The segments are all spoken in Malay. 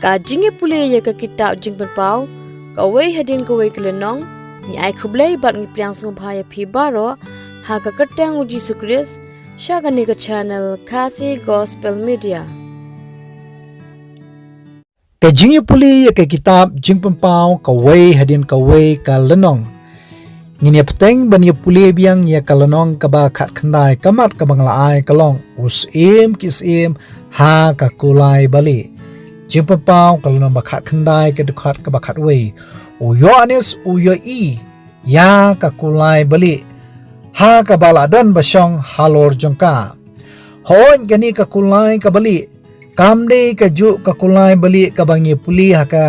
ka jinge pule ya ka kitab jing pau ka wei hadin ko wei kelenong ni ai khublei bat ngi pryang sung phaya phi baro ha ka katang uji sukris sha ka ni ka channel Khasi Gospel Media ka jinge pule ya ka kitab jing pau ka wei hadin ka wei ka lenong ngini peteng ban ya pule biang ya ka lenong ka ba khat khandai kamat ka bangla ai kalong usim kisim ha ka kulai bali jing pau ka lenong ba khat khandai ka dukhat ka ba khat wei u yoanis u yo i ya ka kulai bali ha ka baladon basong halor jongka hon gani ka kulai ka bali kamde ka ju ka kulai bali ka bangi puli ha ka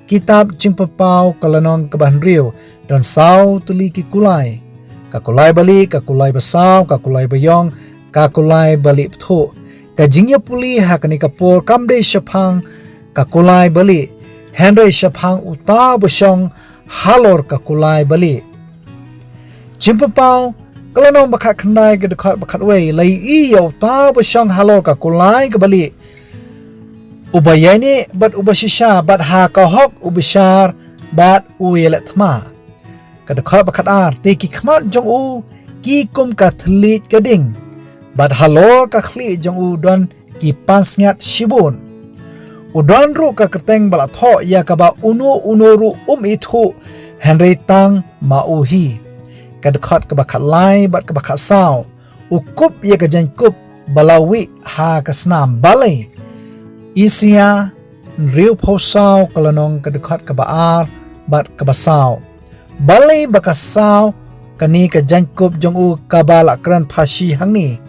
kitab jing pau ka lenong ka banriu don sau tuli ki kulai ka kulai bali ka kulai basau ka kulai bayong ka kulai bali ptho ka jingya puli ha ka ni ka por kamde shapang ka kulai bali henry shapang uta bosong halor ka kulai bali jing pau kalanong bakhat khandai ka dukhat bakhat wei lai i yo ta bosong halor ka kulai ka bali ubayani bat ubashisha bat ha ka hok ubishar bat uyelet thma kadakhat bakhat ar te ki khmat jong u ki kum ka thlit kading bat halor ka khli jong u don ki pansngat shibun udon ru ka kerteng bala tho ya ka ba unu ru ithu henry tang ma u hi kadakhat ka bakhat lai bat ka bakhat saw ukup ya ka jan kup balawi ha ka snam balai isia riu phosau kalanong kadakhat ka baar bat ka basaw balai bakasaw kani ka jangkup jong u kabala kran phashi hangni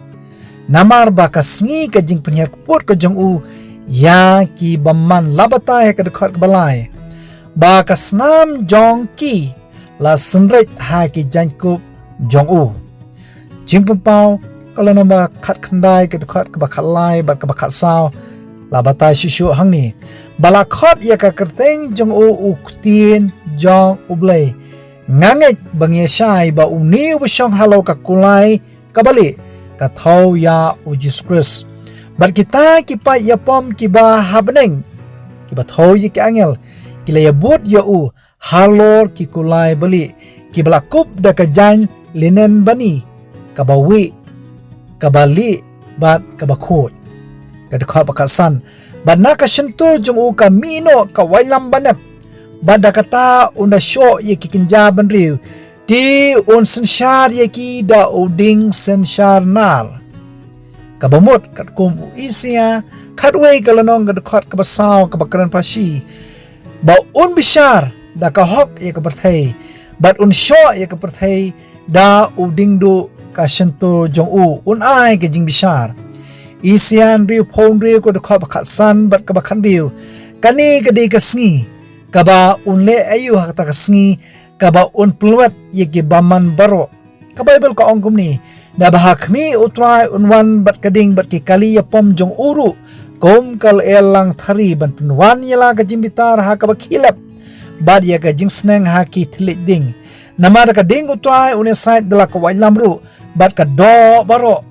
namar bakasngi ka jing penyak put ka jong u ya ki bamman labatai ka dakhat ka balai bakasnam jong ki la senret ha ki jangkup jong u jing pau kalanong ba khat khandai ka dakhat ka bakhalai bat ka bakhat saw labatai shishu hangni balakhat ya ka kerteng jong u uktien jong ublei nganget bangye shai ba uni busong halo ka kulai kabali ka thau ya ujis kris bar kita ki pa ya pom ki ba habneng ki ba thau yi ki angel ki la ya but ya u halor ki kulai bali ki balakup da ka jan linen bani ka ba wi ka bali bat ka ba khot ka dakha ba ka san ba na ka shentur jong u ka mino ka wailam banap bada kata una sho ye ki kinja banriu di un senshar ye ki da uding senshar nar kabamut kat kum isia khatwei kalanong gad khat ka basaw ka bakran pashi ba un bishar da ka hok ye ka perthai bat un sho ye ka perthai da uding do ka shentur jong u un ai ke jing bishar isian riu phon riu ko da khat bakhat san bat ka bakhan riu kani ka di ka sngi kaba unle ayu hakta kasngi kaba un pluat yeki baman baro ka bible ka ongkum ni da bahakmi utrai unwan bat kading bat ki kali ya pom jong uru kom kal elang thari ban penwan yala ka jimbitar ha ka bakhilap bad ya ka jingsneng ha ki thlik ding namar ka ding utrai une side dala ka wailam ru bat ka do baro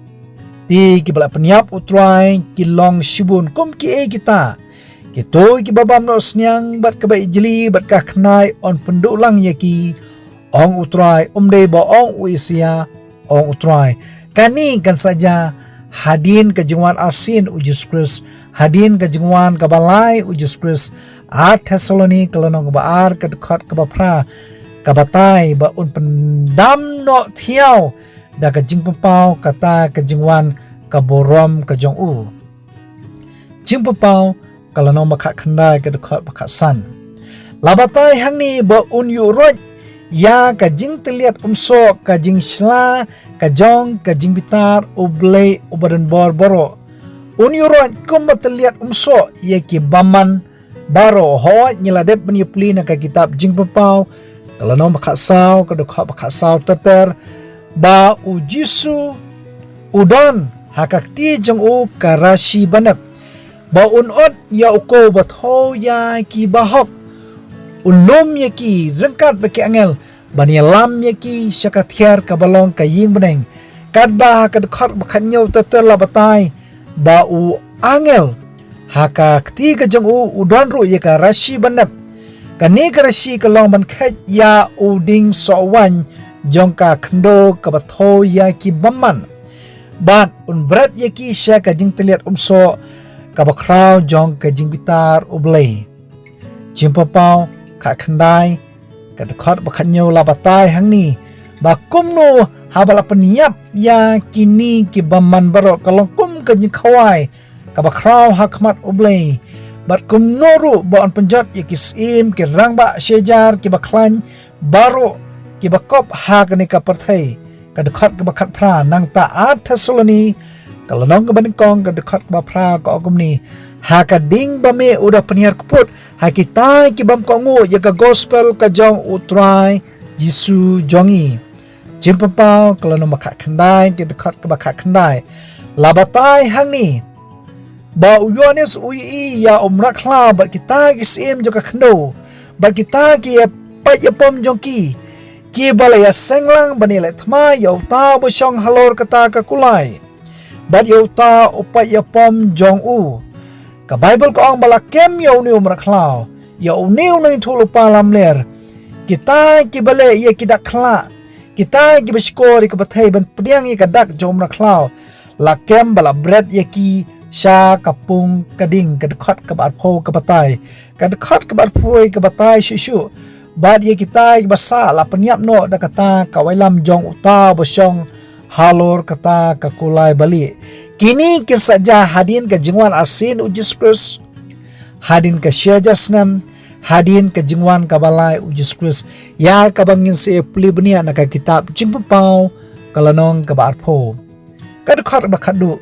ti ki bala penyap utrai ki long shibun kom ki e kita kitoi ki babam no snyang bat ka bai jeli bat ka khnai on pendulang yaki ong utrai umde ba ong uisia ong utrai kani kan saja hadin ke jengwan asin ujus kris hadin ke jengwan ka balai ujus kris at Thessaloni kalonong ba ar ka dukhat ka ba phra ka batai ba un pendam no thiau da ka jing pau kata ka jengwan ka borom ka jong u jing pau kalanong bakhat khandai ka dukhat bakhat san labatai hangni ba un yu roj ya ka jing teliat umso ka jing shla ka jong ka jing bitar ublei ubadan bor boro un yu roj kum teliat umso ye ki baman baro ho nyiladep bani pli na ka kitab jing pau kalanong bakhat saw ka dukhat bakhat saw teter ba ujisu udon hakakti jong u karashi banap ba unot ya uko batho ya ki bahok unlom ya ki rengkat beki angel bani lam ya ki syakathiar kabalong kaying beneng kad ba kad khot bakhanyo teter la batai ba u angel haka ketiga jong udon ru ye ka rashi banap kani ka rashi ka long ban khat ya uding sowan jong ka khndo ka batho ya ki bamman bat brat ye ki sha ka jing teliat so ka bakraw jong ka jing bitar ublei jimpa pau ka khandai ka dekhot bakhanyo la batai hangni ba kumno habala penyap ya kini ki bamman baro kalong kum ka jing khawai ka bakraw hakmat ublei bat kum noru ba an penjat ye kisim ki rangba shejar ki baklan baro ki bakop ha ka ni ka parthai ka dekhot ka bakhat phra nang ta at thasolani kalanong ka banikong ka dekhot ba phra ka ogumni ha ka ding ba me udah peniar kuput ha kita ki bam ko ngu ya ka gospel ka jong utrai Yesu jongi jimpa pau kalanong makhat khandai ki dekhot ka bakhat khandai labatai hangni ba uyones ui ya umrak khla ba kita ki sim jo ka khndo ba kita ki pa ya pom jongki ki bala ya senglang banile thma yo ta bo shong halor kata ka kulai ba yo ta upa ya pom jong u ka bible ko ang bala kem yo ni umrak khla yo ni ni thulu pa lam ler kita ki bale ye ki dak khla kita ki beskori ka bathai ban pdiang ye ka dak jom ra khla la kem bala bread ye ki sha kapung kading kadkhot ka bat pho ka batai kadkhot ka bat phoi ka batai shishu bad ye kita basa la penyap no da kata ka wailam jong uta bosong halor kata ka kulai bali kini kisaja hadin ka jingwan asin ujus krus hadin ka syajasnam hadin ka jingwan ka balai ujus krus ya ka bangin se pli bnia na ka kitab jingpau kalanong ka bat pho kadkhot ba khadu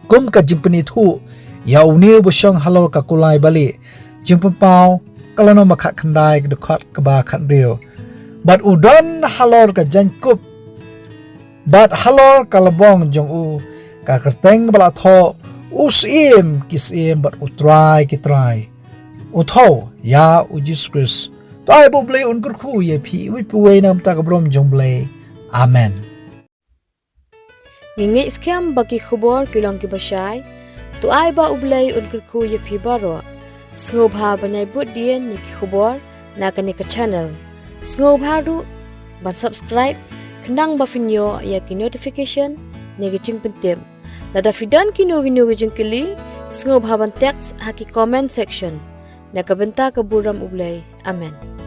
kum ka jimpani thu yauni bosong halor ka kulai bali jimpau kalano makhat khandai ka dekhot ka ba khat rio bat udon halor ka jankup bat halor ka labong jong u ka kerteng bala tho usim kisim bat utrai kitrai utho ya ujis kris tai bo ble un kurkhu ye phi wi puwe nam ta ka brom jong ble amen Ngingi skem bagi khubor kilong ki bashay tu ai ba ublay un kurkhu ye phi baro Sngob banay but diyan ni khubor na kanika channel. Sngob ru ban subscribe kendang ba finyo ya ki notification negi jing pentim. Nada fidan ki nogi jing kili sngob ban text haki comment section. Na kabenta ka buram ublay. Amen.